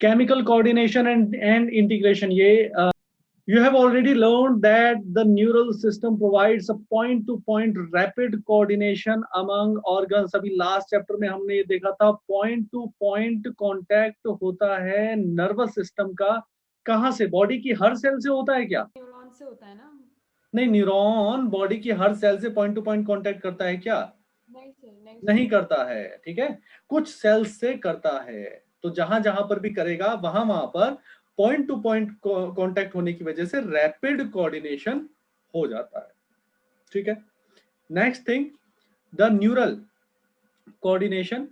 chemical coordination and integration, ये you have already learned that the neural system provides a point to point rapid coordination among organs. अभी last chapter में हमने ये देखा था point two point contact होता है नर्वस सिस्टम का। कहाँ से? बॉडी की हर सेल से होता है क्या? न्यूरॉन से होता है ना? नहीं, न्यूरॉन बॉडी की हर सेल से पॉइंट टू पॉइंट कांटेक्ट करता है क्या? नहीं सर, नहीं करता है। ठीक है, कुछ सेल्स से करता है। तो जहां जहां पर भी करेगा वहां वहां पर पॉइंट टू पॉइंट कांटेक्ट होने की वजह से रैपिड कोऑर्डिनेशन हो जाता है। ठीक है, next thing, the neural coordination,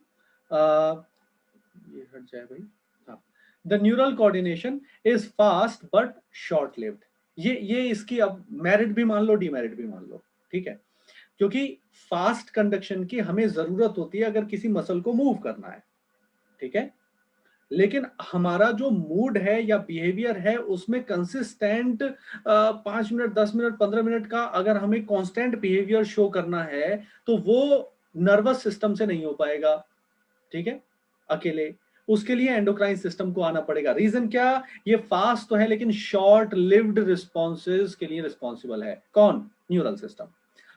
ये हट जाए भाई। हाँ, the neural coordination is fast but short lived. ये इसकी अब मेरिट भी मान लो, डीमेरिट भी मान लो। ठीक है, क्योंकि फास्ट कंडक्शन की हमें जरूरत होती है अगर किसी मसल को मूव करना है। ठीक है, लेकिन हमारा जो मूड है या बिहेवियर है उसमें कंसिस्टेंट 5 मिनट 10 मिनट 15 मिनट का अगर हमें कांस्टेंट बिहेवियर शो करना है तो वो नर्वस सिस्टम से नहीं हो पाएगा। ठीक है, अकेले उसके लिए एंडोक्राइन सिस्टम को आना पड़ेगा। रीजन क्या? ये फास्ट तो है लेकिन शॉर्ट लिव्ड रिस्पॉन्सेज के लिए रिस्पॉन्सिबल है कौन? Neural system.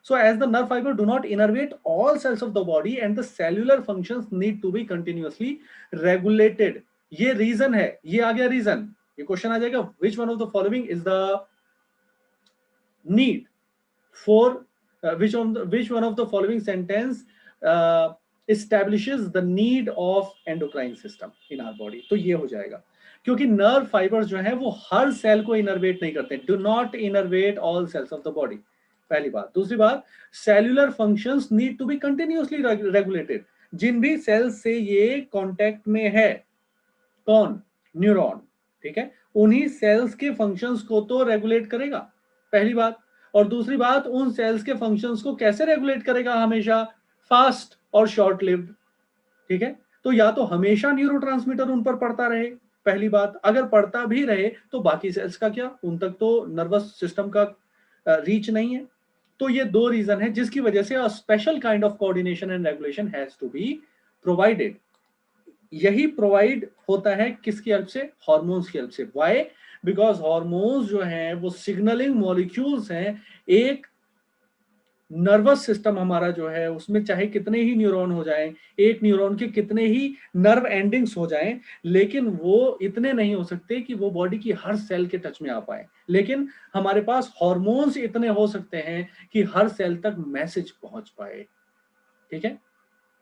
So as the nerve fiber do not innervate all cells of the body and the cellular functions need to be continuously regulated. ये रीजन है, ये आ गया रीजन। ये क्वेश्चन आ जाएगा, which one of the following is the need for which one of the following sentence establishes the need of endocrine system in our body? तो ये हो जाएगा, क्योंकि नर्व फाइबर्स जो है वो हर सेल को इनर्वेट नहीं करते। Do not innervate all cells of the body, पहली बात। दूसरी बात, cellular functions need to be continuously regulated. जिन भी सेल्स से ये कांटेक्ट में है, कौन? न्यूरॉन। ठीक है, उन्हीं सेल्स के फंक्शंस को तो रेगुलेट करेगा, पहली बात। और दूसरी बात, उन सेल्स के फंक्शंस को कैसे रेगुलेट करेगा? हमेशा फास्ट और शॉर्ट लिव्ड। ठीक है, तो या तो हमेशा न्यूरोट्रांसमीटर उन पर पड़ता रहे, पहली बात। अगर पड़ता भी रहे तो बाकी सेल्स का क्या? उन तक तो नर्वस सिस्टम का रीच नहीं है। तो ये दो रीजन है जिसकी वजह से a special kind of coordination and regulation has to be provided. यही प्रोवाइड होता है किसकी हेल्प से? हार्मोन्स की हेल्प से। व्हाई? बिकॉज हार्मोन्स जो हैं वो सिग्नलिंग मॉलिक्यूल्स हैं। एक नर्वस सिस्टम हमारा जो है उसमें चाहे कितने ही न्यूरॉन हो जाएं, एक न्यूरॉन के कितने ही नर्व एंडिंग्स हो जाएं, लेकिन वो इतने नहीं हो सकते कि वो बॉडी की हर सेल के टच में आ पाए। लेकिन हमारे पास हार्मोन्स इतने हो सकते हैं कि हर सेल तक मैसेज पहुंच पाए। ठीक है,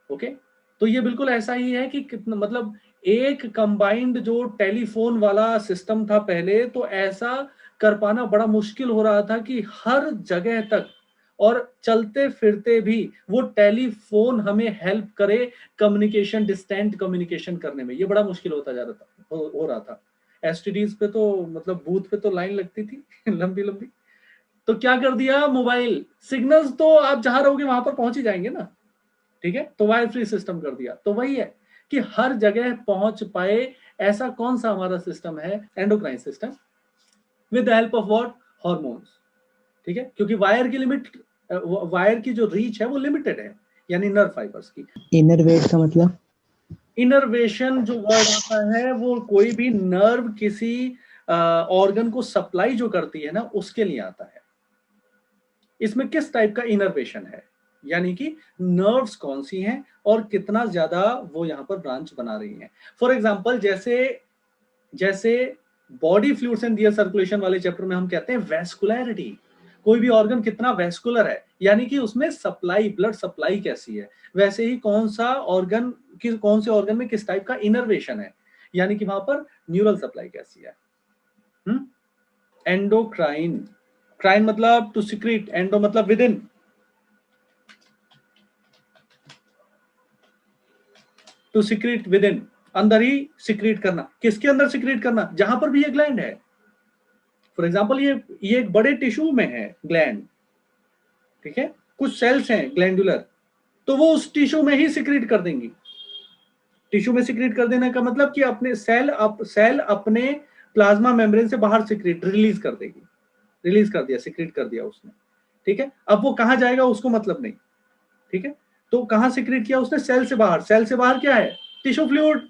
ओके। तो ये बिल्कुल ऐसा ही है कि कितना, मतलब एक कंबाइंड जो टेलीफोन वाला सिस्टम था पहले, तो ऐसा कर पाना बड़ा मुश्किल हो रहा था कि हर जगह तक और चलते फिरते भी वो टेलीफोन हमें हेल्प करे कम्युनिकेशन, डिस्टेंट कम्युनिकेशन करने में। ये बड़ा मुश्किल होता जा रहा था, हो रहा था। एसटीडीज पे तो मतलब बूथ पे तो लाइन लगती थी लंबी लंबी। तो क्या कर दिया, मोबाइल सिग्नल्स तो आप जहां रहोगे वहां पर पहुंच ही जाएंगे ना। ठीक है, तो वायर फ्री सिस्टम कर दिया। तो वही है कि हर जगह पहुंच पाए, ऐसा कौन सा हमारा सिस्टम है? Endocrine system, with the help of what? Hormones. ठीक है, क्योंकि वायर की लिमिट, वायर की जो रीच है वो लिमिटेड है, यानी नर्व फाइबर्स की। इनरवेट का मतलब? इनर्वेशन जो वर्ड आता है वो कोई भी नर्व किसी ऑर्गन को सप्लाई जो करती है ना, उसके लिए आता है। इसमें किस टाइप का इनर्वेशन है, यानी कि नर्व्स कौन सी हैं और कितना ज्यादा वो यहां पर ब्रांच बना रही हैं। फॉर एग्जांपल, जैसे body fluids and their circulation वाले चैप्टर में हम कहते हैं वेस्कुलैरिटी, कोई भी ऑर्गन कितना वेस्कुलर है, यानी कि उसमें सप्लाई, ब्लड सप्लाई कैसी है। वैसे ही कौन से ऑर्गन में किस टाइप का इनर्वेशन है, यानी कि वहां पर न्यूरल सप्लाई कैसी है। एंडोक्राइन, क्राइन मतलब टू सिक्रीट, एंडो मतलब within, to secrete within, अंदर ही सिक्रीट करना। किसके अंदर सिक्रीट करना? जहां पर भी ये ग्लैंड है। फॉर एग्जांपल, ये एक बड़े टिश्यू में है ग्लैंड। ठीक है, कुछ सेल्स हैं ग्लैंडुलर, तो वो उस टिश्यू में ही सिक्रीट कर देंगी। टिश्यू में सिक्रीट कर देने का मतलब कि अपने सेल अपने प्लाज्मा मेम्ब्रेन से बाहर सिक्रीट रिलीज कर देगी। रिलीज कर दिया, सिक्रीट कर दिया उसने। ठीक है, अब वो कहां जाएगा उसको मतलब नहीं। ठीक है, तो कहां सिक्रीट किया उसने? सेल से बाहर। सेल से बाहर क्या है? Tissue fluid.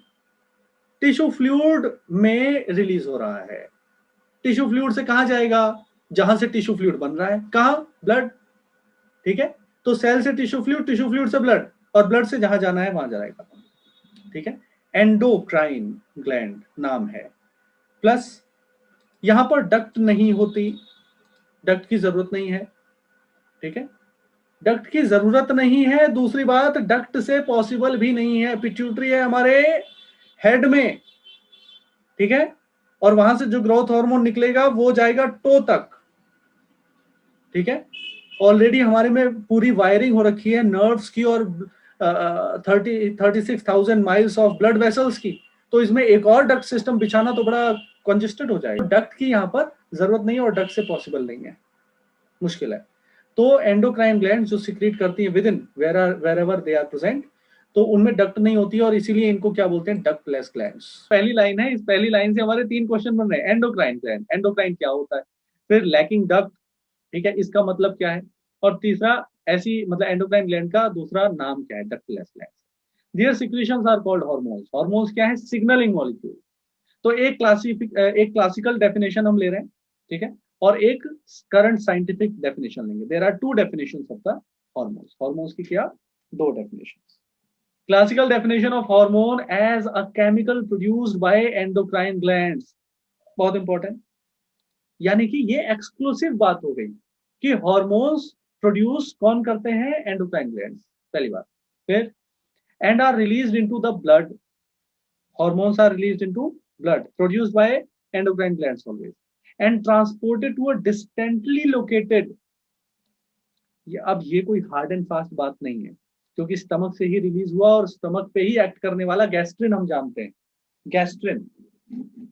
टिश्यू फ्लूइड में रिलीज हो रहा है। टिश्यू फ्लूइड से कहां जाएगा? जहां से टिश्यू फ्लूइड बन रहा है, कहां? ब्लड। ठीक है, तो सेल से टिश्यू फ्लूइड से ब्लड, और ब्लड से जहां जाना है वहां जाएगा। ठीक है, एंडोक्राइन ग्लैंड नाम है। प्लस यहां पर डक्ट नहीं होती, डक्ट की जरूरत नहीं है। ठीक है, डक्ट की जरूरत नहीं है। दूसरी बात, डक्ट से पॉसिबल भी नहीं है। पिट्यूटरी है हमारे हेड में, ठीक है, और वहां से जो ग्रोथ हार्मोन निकलेगा वो जाएगा टो तक। ठीक है, ऑलरेडी हमारे में पूरी वायरिंग हो रखी है नर्व्स की और 36,000 माइल्स ऑफ ब्लड वेसल्स की, तो इसमें एक और डक्ट सिस्टम बिछाना तो बड़ा कंजेस्टेड हो जाएगा। डक्ट की यहाँ पर जरूरत नहीं है और डक्ट से पॉसिबल नहीं है, मुश्किल है। तो एंडोक्राइन ग्लैंड जो सिक्रीट करती है within wherever they are present, तो उनमें डक्ट नहीं होती है और इसीलिए इनको क्या बोलते हैं? Ductless glands. पहली लाइन है, इस पहली लाइन से हमारे 3 क्वेश्चन बन रहे हैं। एंडोक्राइन ग्लैंड, एंडोक्राइन क्या होता है, फिर लैकिंग डक्ट, ठीक है, इसका मतलब क्या है, और तीसरा ऐसी मतलब एंडोक्राइन ग्लैंड का दूसरा नाम क्या है? Ductless gland. Their secretions are called hormones. Hormones क्या है? Signalling molecule. तो एक क्लासिकल डेफिनेशन हम ले रहे हैं, ठीक है, और एक करंट साइंटिफिक डेफिनेशन लेंगे। There are 2 definitions of the hormones. Hormones की क्या? 2 definitions. Classical definition of hormone as a chemical produced by endocrine glands, बहुत इंपॉर्टेंट। यानी कि ये एक्सक्लूसिव बात हो गई कि हार्मोन्स प्रोड्यूस कौन करते हैं? एंडोक्राइन ग्लैंड्स, पहली बात। फिर and are released into the blood, hormones are released into blood produced by endocrine glands always and transported to a distantly located, अब ये कोई हार्ड एंड फास्ट बात नहीं है, क्योंकि स्टमक से ही रिलीज हुआ और स्टमक पे ही एक्ट करने वाला गैस्ट्रिन हम जानते हैं, गैस्ट्रिन,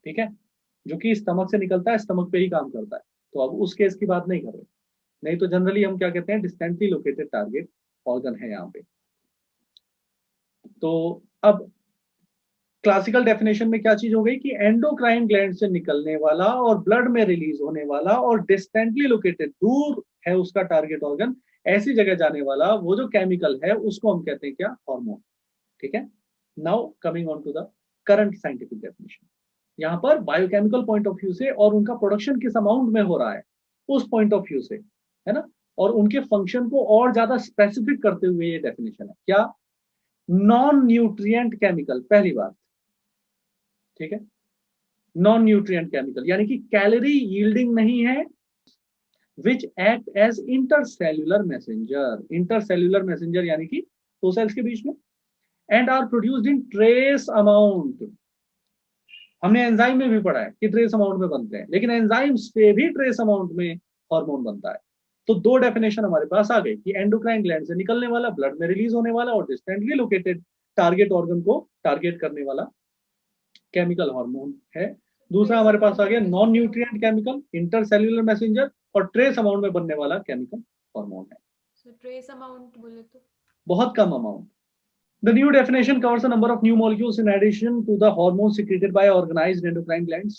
ठीक है, जो कि स्टमक से निकलता है, स्टमक पे ही काम करता है। तो अब उस केस की बात नहीं कर रहे, नहीं तो जनरली हम क्या कहते हैं? डिस्टेंटली लोकेटेड टारगेट ऑर्गन है यहाँ पे। तो अब क्लासिकल डेफिनेशन में क्या चीज हो गई कि एंडोक्राइन ग्लैंड से निकलने वाला और ब्लड में रिलीज होने वाला और डिस्टेंटली लोकेटेड, दूर है उसका टारगेट ऑर्गन, ऐसी जगह जाने वाला वो जो केमिकल है उसको हम कहते हैं क्या? हार्मोन। ठीक है, now coming on to the current scientific definition. यहाँ पर बायोकेमिकल पॉइंट ऑफ व्यू से और उनका प्रोडक्शन किस अमाउंट में हो रहा है उस पॉइंट ऑफ व्यू से, है ना, और उनके फंक्शन को और ज्यादा स्पेसिफिक करते हुए ये डेफिनेशन है क्या? नॉन न्यूट्रिएंट केमिकल, पहली बात, ठीक है, नॉन न्यूट्रिएंट केमिकल यानी कि कैलोरी यील्डिंग नहीं है, which act as intercellular messenger, intercellular messenger यानी कि 2 सेल्स के बीच में, and are produced in trace amount. हमने एंजाइम में भी पढ़ा है कि ट्रेस अमाउंट में बनते हैं, लेकिन एंजाइम से भी ट्रेस अमाउंट में हार्मोन बनता है। तो 2 डेफिनेशन हमारे पास आ गई कि एंडोक्राइन ग्लैंड से निकलने वाला, ब्लड में रिलीज होने वाला और डिस्टेंटली लोकेटेड टारगेट ऑर्गन को टारगेट करने वाला केमिकल हार्मोन है। दूसरा हमारे पास आ गया non nutrient chemical, intercellular messenger, और ट्रेस अमाउंट में बनने वाला केमिकल हार्मोन है। ट्रेस अमाउंट बोले तो बहुत कम amount. The new definition covers a number of new molecules in addition to the hormones secreted by organized endocrine glands.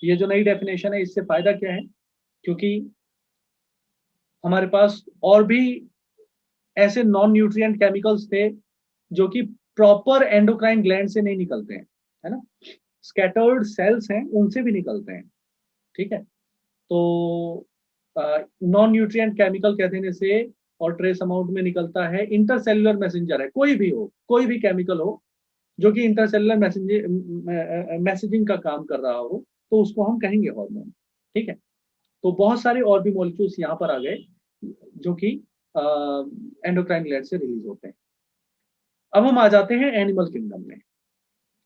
ये जो नई डेफिनेशन है इससे फायदा क्या है? क्योंकि हमारे पास और भी ऐसे नॉन न्यूट्रिएंट केमिकल्स थे जो कि प्रॉपर एंडोक्राइन ग्लैंड से नहीं निकलते हैं, है ना, स्कैटर्ड सेल्स हैं उनसे भी निकलते हैं। ठीक है, तो नॉन न्यूट्रिएंट केमिकल कहते हैं इसे, और ट्रेस अमाउंट में निकलता है। इंटरसेल्युलर मैसेंजर है, कोई भी हो, कोई भी केमिकल हो जो कि इंटरसेल्युलर मैसेजिंग का काम कर रहा हो, तो उसको हम कहेंगे हार्मोन। ठीक है, तो बहुत सारे और भी मॉलिक्यूल्स यहाँ पर आ गए जो कि एंडोक्राइन ग्लैंड से रिलीज होते हैं। अब हम आ जाते हैं एनिमल किंगडम में।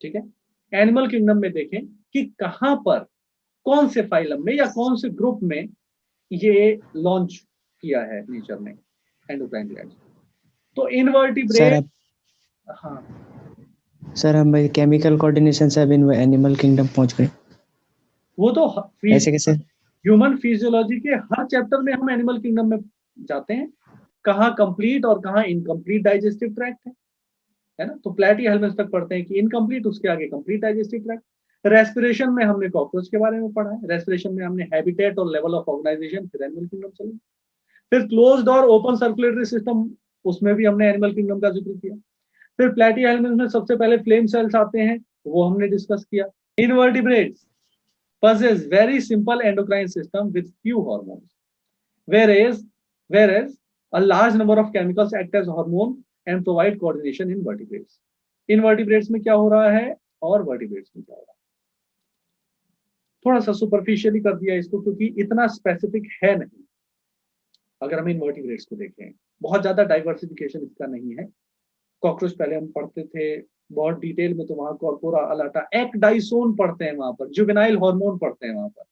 ठीक है, एनिमल किंगडम में देखें कि कहां पर, कौन से फाइलम में या कौन से ग्रुप में ये लॉन्च किया है नेचर ने एंडोक्राइन ग्लैंड। तो इनवर्टिब्रेट, हाँ सर हम केमिकल कोऑर्डिनेशन से अब इन एनिमल किंगडम पहुंच गए। वो तो ऐसे कैसे? ह्यूमन फिजियोलॉजी के हर चैप्टर में हम एनिमल किंगडम में जाते हैं, कहाँ कंप्लीट और कहाँ इनकम्प्लीट डाइजेस्टिव ट्रैक्ट है ना। तो प्लेटी हेल्मेट तक पढ़ते हैं कि इनकम्प्लीट, उसके आगे कंप्लीट डाइजेस्टिव ट्रैक्ट। रेस्पिरेशन में हमने कॉकरोच के बारे में पढ़ा है, रेस्पिरेशन में हमने हैबिटेट और लेवल ऑफ ऑर्गेनाइजेशन, फिर एनिमल किंगडम चलेंगे। फिर क्लोज्ड और ओपन सर्कुलेटरी सिस्टम, उसमें भी हमने एनिमल किंगडम का जिक्र किया। फिर प्लेटी हेल्मेट में सबसे पहले फ्लेम सेल्स आते हैं, वो हमने डिस्कस किया। Invertebrates possess very simple endocrine system with few hormones, whereas a large number of chemicals act as hormone and provide coordination in vertebrates. Invertebrates में क्या हो रहा है और vertebrates में क्या हो रहा है, थोड़ा सा सुपरफिशियली कर दिया इसको क्योंकि इतना स्पेसिफिक है नहीं। अगर हम इनवर्टिब्रेट्स को देखें, बहुत ज्यादा डाइवर्सिफिकेशन इसका नहीं है। कॉकरोच पहले हम पढ़ते थे बहुत डिटेल में, तो वहां कॉर्पोरा अलाटा एक्डाइसोन पढ़ते हैं, वहां पर जुवेनाइल हार्मोन पढ़ते हैं वहां पर,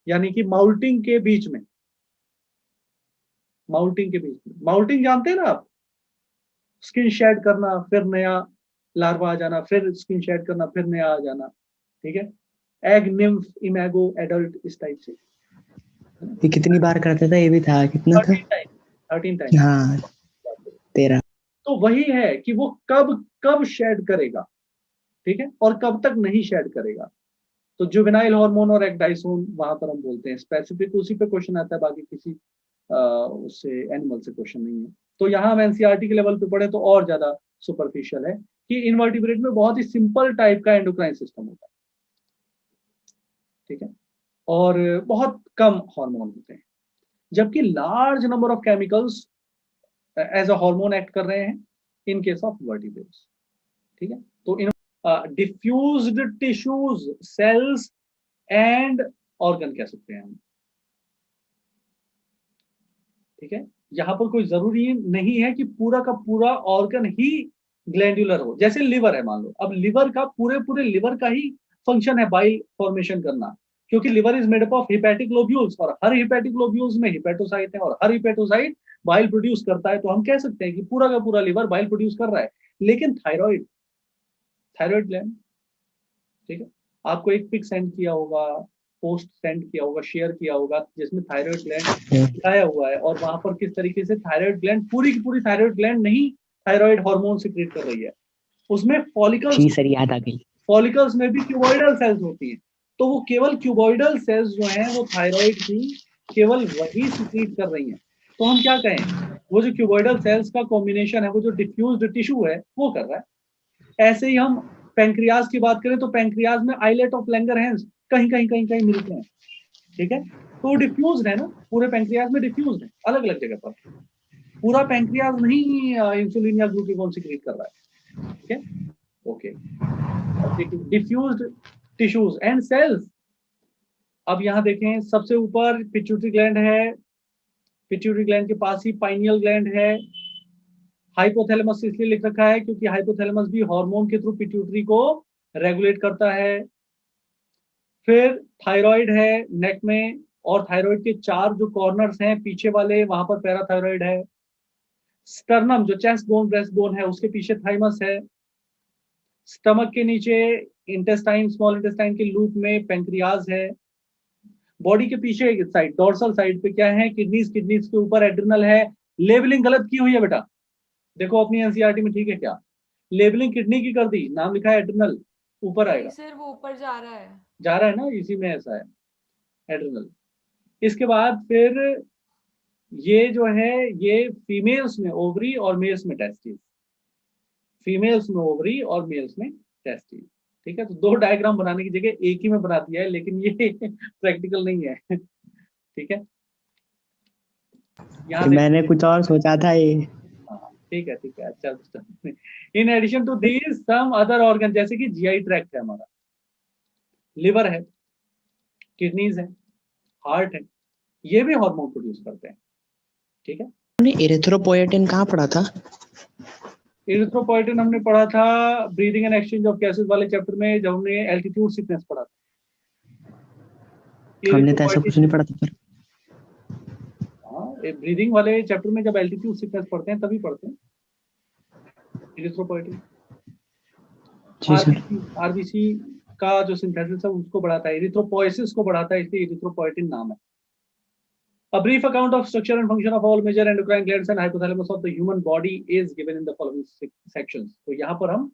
यानी कि माउल्टिंग के बीच में, माउल्टिंग जानते हैं ना आप, स्किन शेड करना फिर नया लार्वा आ जाना, फिर स्किन शेड करना फिर नया आ जाना, ठीक है। एग, निम्फ, इमेगो, एडल्ट, इस टाइप से। ये कितनी बार करते थे, ये भी था, कितना था? 13 टाइम। हाँ 13। तो वही है कि वो कब कब शेड करेगा, ठीक है, और कब तक नहीं शेड करेगा। तो जुवेनाइल हार्मोन और एक्डाइसोन वहां पर हम बोलते हैं, स्पेसिफिक उसी पे क्वेश्चन आता है, बाकी किसी उससे एनिमल से क्वेश्चन नहीं है। तो यहाँ हम एनसीईआरटी के लेवल पे पढ़े तो और ज्यादा सुपरफिशियल है कि इनवर्टिब्रेट में बहुत ही सिंपल टाइप का एंडोक्राइन सिस्टम होता है, ठीक है, और बहुत कम हार्मोन होते हैं, जबकि large number of chemicals as a hormone act कर रहे हैं इन केस ऑफ वर्टिब्रेट्स, ठीक है। तो in diffused tissues, cells and organ कह सकते हैं हम, ठीक है। यहाँ पर कोई जरूरी नहीं है कि पूरा का पूरा ऑर्गन ही ग्लैंडुलर हो। जैसे लिवर है, मान लो, अब लिवर का पूरे लिवर का ही फंक्शन है बाइल फॉर्मेशन करना, क्योंकि liver is made up of hepatic lobules, और हर हिपैटिक लोब्यूल्स में हिपैटोसाइट है, और हर हिपैटोसाइट बाइल प्रोड्यूस करता है। तो हम कह सकते हैं कि पूरा का पूरा लिवर बाइल प्रोड्यूस कर रहा है। लेकिन थायराइड ग्लैंड, ठीक है, आपको एक पिक सेंड किया होगा, पोस्ट सेंड किया होगा, शेयर किया होगा, जिसमें थायराइड ग्लैंड दिखाया हुआ है, और वहां पर किस तरीके से थायराइड ग्लैंड, पूरी की पूरी थायराइड ग्लैंड नहीं थायराइड हार्मोन सिक्रीट कर रही है, उसमें फॉलिकल्स, जी सर याद आ गई। फॉलिकल्स में भी क्यूबॉइडल सेल्स होती हैं। तो वो केवल क्यूबॉइडल सेल्स जो हैं वो थायराइड की केवल वही सिक्रीट कर रही हैं। तो हम क्या कहें, वो जो क्यूबॉइडल सेल्स का कॉम्बिनेशन है, वो जो डिफ्यूज्ड टिश्यू है वो कर रहा है। ऐसे ही हम पैंक्रियाज की बात करें तो पैंक्रियाज में आइलेट ऑफ लैंगरहैंस कहीं कहीं मिलते हैं, ठीक है। तो वो डिफ्यूज है ना, पूरे पैंक्रियाज में डिफ्यूज है, अलग अलग जगह पर। पूरा पैंक्रियाज नहीं इंसुलिन या ग्लूकागॉन सिक्रीट कर रहा है, ठीक है, ओके। अब देखिए डिफ्यूज्ड टिश्यूज एंड सेल्स। अब यहाँ देखें, सबसे ऊपर पिट्यूटरी ग्लैंड है, पिट्यूटरी ग्लैंड के पास ही पाइनियल ग्लैंड है। हाइपोथैलेमस इसलिए लिख रखा है क्योंकि हाइपोथैलेमस भी हार्मोन के थ्रू पिट्यूटरी को रेगुलेट करता है। फिर थायराइड है नेक में, और थायराइड के 4 जो कॉर्नर्स हैं पीछे वाले, वहां पर पैराथायराइड है। स्टर्नम जो चेस्ट बोन, ब्रेस्ट बोन है, उसके पीछे थाइमस है। स्टमक के नीचे इंटेस्टाइन, स्मॉल इंटेस्टाइन के लूप में पेंक्रियाज है। बॉडी के पीछे साइड, डोर्सल साइड पे क्या है, किडनीज, किडनीज के ऊपर एड्रिनल है। लेबलिंग गलत की हुई है बेटा, देखो अपनी एनसीईआरटी में, ठीक है क्या, लेबलिंग किडनी की कर दी, नाम लिखा है एड्रिनल, ऊपर आएगा, सर वो ऊपर जा रहा है ना, इसी में ऐसा है एड्रिनल। इसके बाद फिर ये जो है, ये फीमेल्स में ओवरी और मेल्स में टेस्टिस, फीमेल्स में ओवरी और मेल्स में टेस्टिस, ठीक है। तो 2 डायग्राम बनाने की जगह एक ही में बना दिया है, लेकिन ये प्रैक्टिकल नहीं है, ठीक है। यहाँ मैंने कुछ और सोचा था ये। ठीक है अच्छा। In addition to these some other organ, जैसे कि जीआई ट्रैक्ट है हमारा, लिवर है, किडनीज है, हार्ट है, ये भी हार्मोन प्रोड्यूस करते हैं, ठीक है। हमने एरिथ्रोपोएटिन कहाँ पढ़ा था? एरिथ्रोपोएटिन हमने पढ़ा था breathing and exchange of gases वाले चैप्टर में, जब हमने एल्टीट्यूड सिकनेस पढ़ा था। हमने तो ऐसा कुछ नहीं पढ़ा था। हाँ, ब्रीदिंग वाले चैप्टर में जब एल्टीट्यूड सिकनेस पढ़ते हैं तभी पढ़ते हैं एरिथ्रोपोएटिन। आरबीसी का जो सिंथेसिस है उसको बढ़ाता है, एरिथ्रोपोएसिस को बढ़ाता है, इसलिए एरिथ्रोपोएटिन नाम है। A brief account of structure and function of all major endocrine glands and hypothalamus of the human body is given in the following sections. तो यहाँ पर हम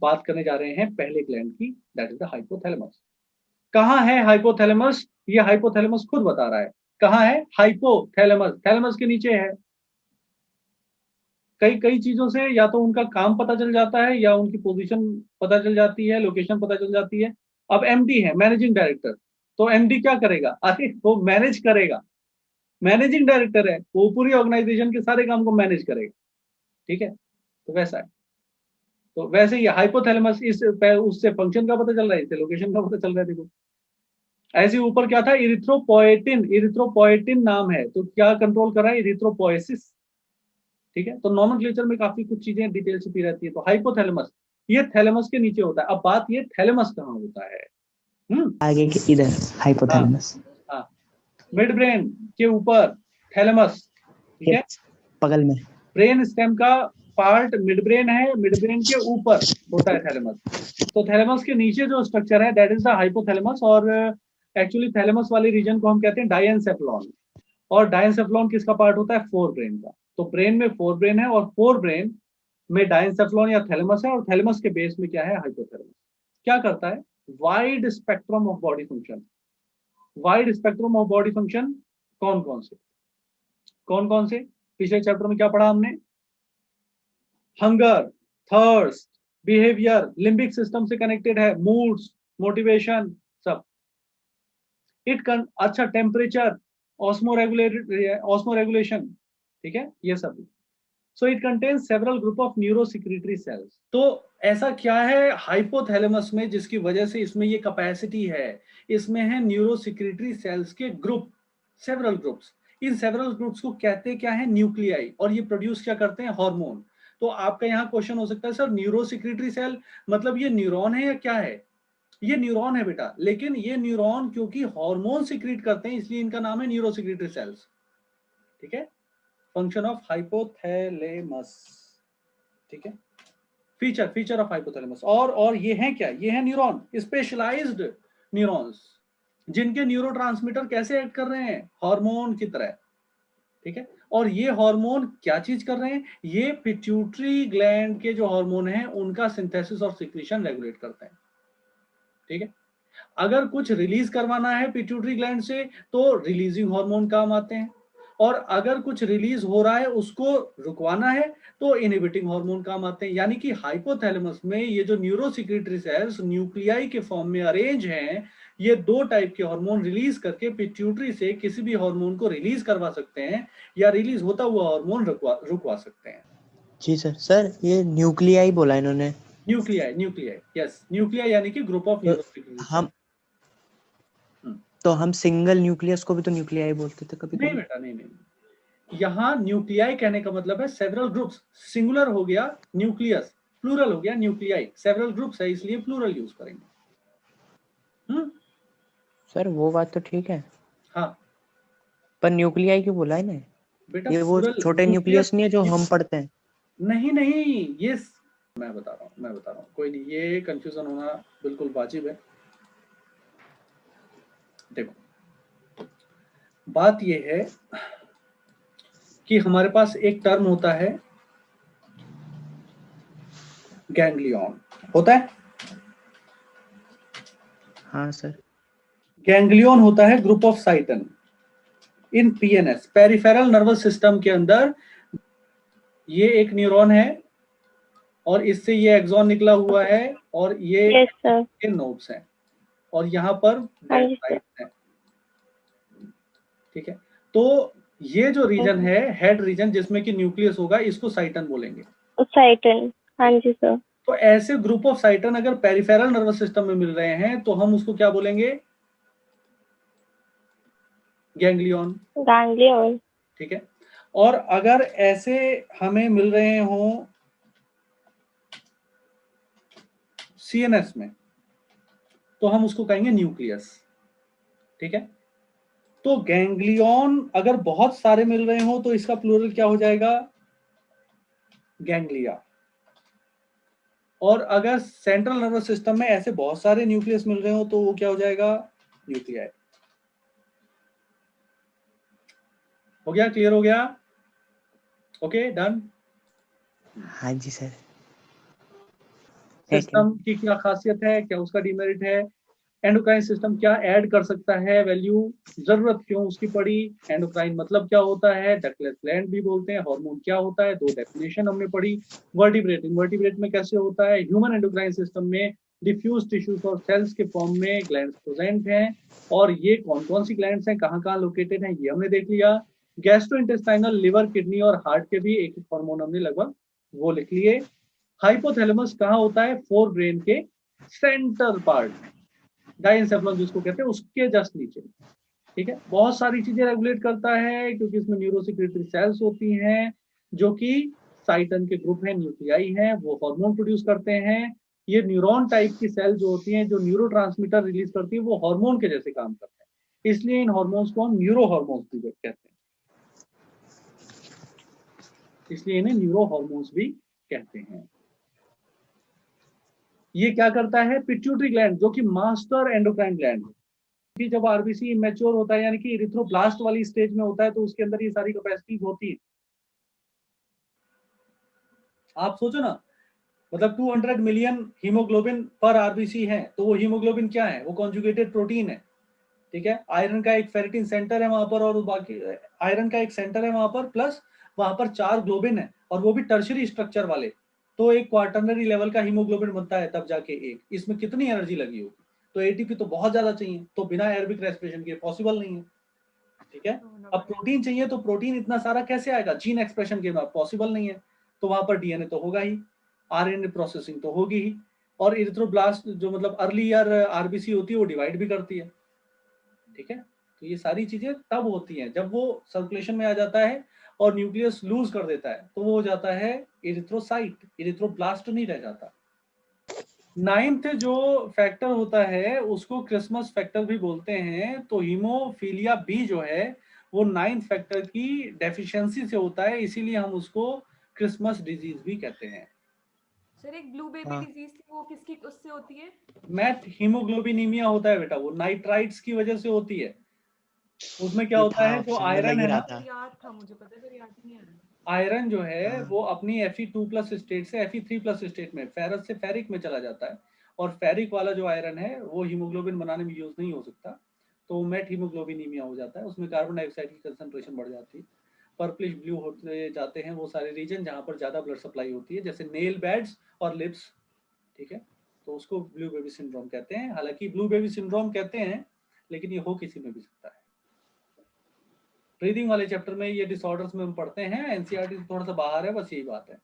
बात करने जा रहे हैं पहले ग्लैंड की, that is the hypothalamus. कहाँ है हाइपोथैलेमस? ये हाइपोथैलेमस खुद बता रहा है कहाँ है हाइपोथैलेमस, थैलेमस के नीचे है, कई कई चीजों से या तो उनका काम पता चल जाता है या उनकी पोजीशन पता चल जाती है, लोकेशन पता चल जाती है। अब एमडी है, मैनेजिंग डायरेक्टर, तो एमडी क्या करेगा? अरे वो मैनेज करेगा, मैनेजिंग डायरेक्टर है, वो पूरी ऑर्गेनाइजेशन के सारे काम को मैनेज करेगा। ठीक है, तो वैसा है। तो वैसे ही हाइपोथैलेमस इस उससे फंक्शन का पता चल रहा है, इससे लोकेशन का पता चल रहा है। देखो ऐसे ऊपर क्या था, इरिथ्रोपोएटिन, इरिथ्रोपोएटिन नाम है, तो क्या कंट्रोल कर रहा है? इरिथ्रोपोएसिस। ठीक है, तो नॉमेनक्लेचर में काफी कुछ चीजें डिटेल छुपी रहती है। तो हाइपोथैलेमस ये थैलेमस के नीचे होता है। अब बात ये थैलेमस कहाँ होता है? आगे के इधर हाइपोथैलेमस, हाँ, मिड ब्रेन के ऊपर थैलेमस। ठीक है, बगल में ब्रेन स्टेम का पार्ट मिड ब्रेन है, मिड ब्रेन के ऊपर होता है थैलेमस। तो थैलेमस के नीचे जो स्ट्रक्चर है दैट इज द हाइपोथैलेमस। और एक्चुअली थैलेमस वाले रीजन को हम कहते हैं डायनसेफ्लॉन। और डायनसेफ्लॉन किसका पार्ट होता है? फोर ब्रेन का। तो ब्रेन में फोर ब्रेन है, और फोर ब्रेन में डायनसेफ्लॉन या थैलेमस है, और थैलेमस के बेस में क्या है? हाइपोथैलेमस। क्या करता है? Wide spectrum of body function. Wide spectrum of body function कौन कौन से? कौन कौन से? पिछले चैप्टर में क्या पढ़ा हमने? Hunger, thirst, behaviour, limbic system से कनेक्टेड है, मूड्स, मोटिवेशन, सब। अच्छा, टेम्परेचर, ऑस्मोरेगुलेशन, ठीक है, ये सब। So it contains several group of neurosecretory cells. तो ऐसा क्या है हाइपोथैलेमस में जिसकी वजह से इसमें ये कैपेसिटी है? इसमें है न्यूरोसिक्रेटरी सेल्स के group, several groups. In several groups को कहते क्या है? न्यूक्लियाई। और ये प्रोड्यूस क्या करते हैं? हार्मोन। तो आपका यहाँ क्वेश्चन हो सकता है, सर न्यूरोसिक्रेटरी सेल मतलब ये न्यूरॉन है या क्या है? ये न्यूरॉन है बेटा, लेकिन ये न्यूरॉन क्योंकि हार्मोन सिक्रीट करते हैं इसलिए इनका नाम है न्यूरोसिक्रेटरी सेल्स। ठीक है, फंक्शन ऑफ हाइपोथैलेमस। ठीक है, फीचर ऑफ हाइपोथैलेमस। और ये है क्या? ये है न्यूरॉन, स्पेशलाइज्ड न्यूरॉन्स, जिनके न्यूरोट्रांसमीटर कैसे एक्ट कर रहे हैं? हार्मोन की तरह। ठीक है, और ये हार्मोन क्या चीज कर रहे हैं? ये पिट्यूटरी ग्लैंड के जो हार्मोन हैं उनका सिंथेसिस और सिक्रीशन रेगुलेट करते हैं। ठीक है, अगर कुछ रिलीज करवाना है पिट्यूटरी ग्लैंड से तो रिलीजिंग हार्मोन काम आते हैं, और अगर कुछ रिलीज हो रहा है उसको रुकवाना है तो इनहिबिटिंग हार्मोन काम आते हैं। यानी कि हाइपोथैलेमस में ये जो न्यूरोसिक्रेटरी सेल्स न्यूक्लियाई के फॉर्म में अरेंज हैं, ये दो टाइप के हार्मोन रिलीज करके पिट्यूटरी से किसी भी हार्मोन को रिलीज करवा सकते हैं या रिलीज होता हुआ हार्मोन रुकवा सकते हैं। जी सर। सर ये न्यूक्लियाई बोला इन्होंने। न्यूक्लियाई, यस, न्यूक्लियाई यानी कि ग्रुप ऑफ तो न्यूरोसिक्रेटरी हम तो हम सिंगल न्यूक्लियस को भी तो न्यूक्लियाई बोलते थे कभी नहीं कभी। बेटा, नहीं। यहाँ न्यूक्लियाई कहने का मतलब है सेवरल ग्रुप्स। सिंगुलर हो गया न्यूक्लियस, प्लूरल हो गया न्यूक्लियाई। सेवरल ग्रुप्स है इसलिए प्लूरल यूज करेंगे। सर वो बात तो ठीक है, हाँ पर न्यूक्लियाई क्यों बोला है ना? बेटा, ये वो प्लूरल छोटे न्यूक्लियस नहीं है जो हम पढ़ते हैं? नहीं, ये मैं बता रहा हूँ, कोई नहीं, ये कंफ्यूजन होना बिल्कुल वाजिब है। देखो बात ये है कि हमारे पास एक टर्म होता है गैंग्लियन, होता है। हाँ सर। गैंग्लियन होता है group of cyton in PNS, peripheral nervous system के अंदर। ये एक न्यूरॉन है और इससे ये एक्सॉन निकला हुआ है, और ये नोड्स हैं, और यहाँ पर डेंड्राइट्स हैं। ठीक है, तो ये जो रीजन है हेड रीजन जिसमें कि न्यूक्लियस होगा, इसको साइटन बोलेंगे। साइटन, हाँ जी सर। तो ऐसे ग्रुप ऑफ साइटन अगर पेरिफेरल नर्वस सिस्टम में मिल रहे हैं तो हम उसको क्या बोलेंगे? गैंग्लियन। ठीक है, और अगर ऐसे हमें मिल रहे हों सीएनएस में तो हम उसको कहेंगे न्यूक्लियस। ठीक है, तो गैंग्लियन अगर बहुत सारे मिल रहे हो तो इसका प्लूरल क्या हो जाएगा? गैंग्लिया। और अगर सेंट्रल नर्वस सिस्टम में ऐसे बहुत सारे न्यूक्लियस मिल रहे हो तो वो क्या हो जाएगा? न्यूक्लियाई। हो गया? क्लियर हो गया? Okay, done. हाँ जी सर। सिस्टम की क्या खासियत है, क्या उसका डिमेरिट है? एंडोक्राइन सिस्टम क्या ऐड कर सकता है वैल्यू, जरूरत क्यों उसकी पड़ी, एंडोक्राइन मतलब क्या होता है, डक्टलेस ग्लैंड भी बोलते हैं, हार्मोन क्या होता है, 2 डेफिनेशन हमने पढ़ी। वर्टिब्रेट, इनवर्टिब्रेट में कैसे होता है, ह्यूमन एंडोक्राइन सिस्टम में डिफ्यूज टिश्यूज और सेल्स के फॉर्म में ग्लैंड्स प्रेजेंट हैं, और ये कौन कौन सी ग्लैंड्स हैं, कहाँ कहाँ लोकेटेड हैं, ये हमने देख लिया। गैस्ट्रोइंटेस्टाइनल, लिवर, किडनी और हार्ट के भी एक हार्मोन हमने लगभग वो लिख लिए। हाइपोथैलेमस कहाँ होता है, फोर ब्रेन के सेंटर पार्ट, डाइंसेफेलॉन जिसको कहते हैं उसके जस्ट नीचे। ठीक है, बहुत सारी चीजें रेगुलेट करता है क्योंकि इसमें न्यूरोसिक्रेटरी सेल्स होती हैं जो कि साइटन के ग्रुप है, न्यूक्लियाई हैं, वो हार्मोन प्रोड्यूस करते हैं। ये न्यूरॉन टाइप की सेल जो होती हैं जो न्यूरोट्रांसमीटर रिलीज करती है वो हार्मोन के जैसे काम करते हैं, इसलिए इन हार्मोन्स को हम न्यूरो हार्मोन्स भी कहते हैं, इसलिए इन्हें न्यूरो हार्मोन्स भी कहते हैं। ये क्या करता है, पिट्यूटरी ग्लैंड जो कि मास्टर एंडोक्राइन ग्लैंड है, कि जब आरबीसी इमेच्योर होता है यानी कि इरिथ्रोब्लास्ट वाली स्टेज में होता है तो उसके अंदर ये सारी कैपेसिटीज होती है। आप सोचो ना, मतलब 200 मिलियन हीमोग्लोबिन पर आरबीसी है, तो वो हीमोग्लोबिन क्या है, वो कॉन्जुगेटेड प्रोटीन है। ठीक है, आयरन का एक फेरिटिन सेंटर है वहां पर, और बाकी आयरन का एक सेंटर है वहां पर, प्लस वहां पर 4 ग्लोबिन है, और वो भी टर्शरी स्ट्रक्चर वाले, तो एक क्वार्टरनरी लेवल का हीमोग्लोबिन बनता है तब जाके एक, इसमें कितनी एनर्जी लगी होगी, तो एटीपी तो बहुत ज्यादा चाहिए, तो बिना एरोबिक रेस्पिरेशन के पॉसिबल नहीं है। ठीक है, अब प्रोटीन चाहिए तो प्रोटीन इतना सारा कैसे आएगा, जीन एक्सप्रेशन के बाद पॉसिबल नहीं है, तो वहां पर डीएनए तो होगा ही, आरएनए प्रोसेसिंग तो होगी ही, और इरिथ्रोब्लास्ट जो मतलब अर्ली ईयर आरबीसी होती है वो डिवाइड भी करती है। ठीक है, तो ये सारी चीजें तब होती हैं जब वो सर्कुलेशन में आ जाता है और न्यूक्लियस लूज कर देता है, तो वो हो जाता है इरिथ्रोसाइट, इरिथ्रोब्लास्ट नहीं रह जाता। 9th जो फैक्टर होता है उसको क्रिसमस फैक्टर भी बोलते हैं, तो हीमोफीलिया बी जो है वो 9th फैक्टर की डेफिशिएंसी से होता है, इसीलिए हम उसको क्रिसमस डिजीज भी कहते हैं। सर एक ब्लू बेबी डिजीज थी, वो किसकी उससे होती है? मैथ हीमोग्लोबिनीमिया होता है बेटा, वो नाइट्राइट्स की वजह से होती है। उसमें क्या होता है, जो आयरन है ना, याद था मुझे, पता है पर याद नहीं आ रहा। आयरन जो है वो अपनी Fe2+ स्टेट से Fe3+ स्टेट में फेरस से फेरिक में चला जाता है, और फेरिक वाला जो आयरन है वो हीमोग्लोबिन बनाने में यूज नहीं हो सकता, तो मेट हीमोग्लोबिनीमिया हो जाता है, उसमें कार्बन डाइऑक्साइड की कंसंट्रेशन बढ़ जाती है, पर्पलिश ब्लू होते जाते हैं वो सारे रीजन जहाँ पर ज्यादा ब्लड सप्लाई होती है, जैसे नेल बेड्स और लिप्स। ठीक है, तो उसको ब्लू बेबी सिंड्रोम कहते हैं, हालांकि ब्लू बेबी सिंड्रोम कहते हैं लेकिन ये हो किसी में भी सकता है। ब्रीदिंग वाले चैप्टर में ये डिसऑर्डर्स में हम पढ़ते हैं, एनसीईआरटी से थोड़ा सा बाहर है, बस यही बात है।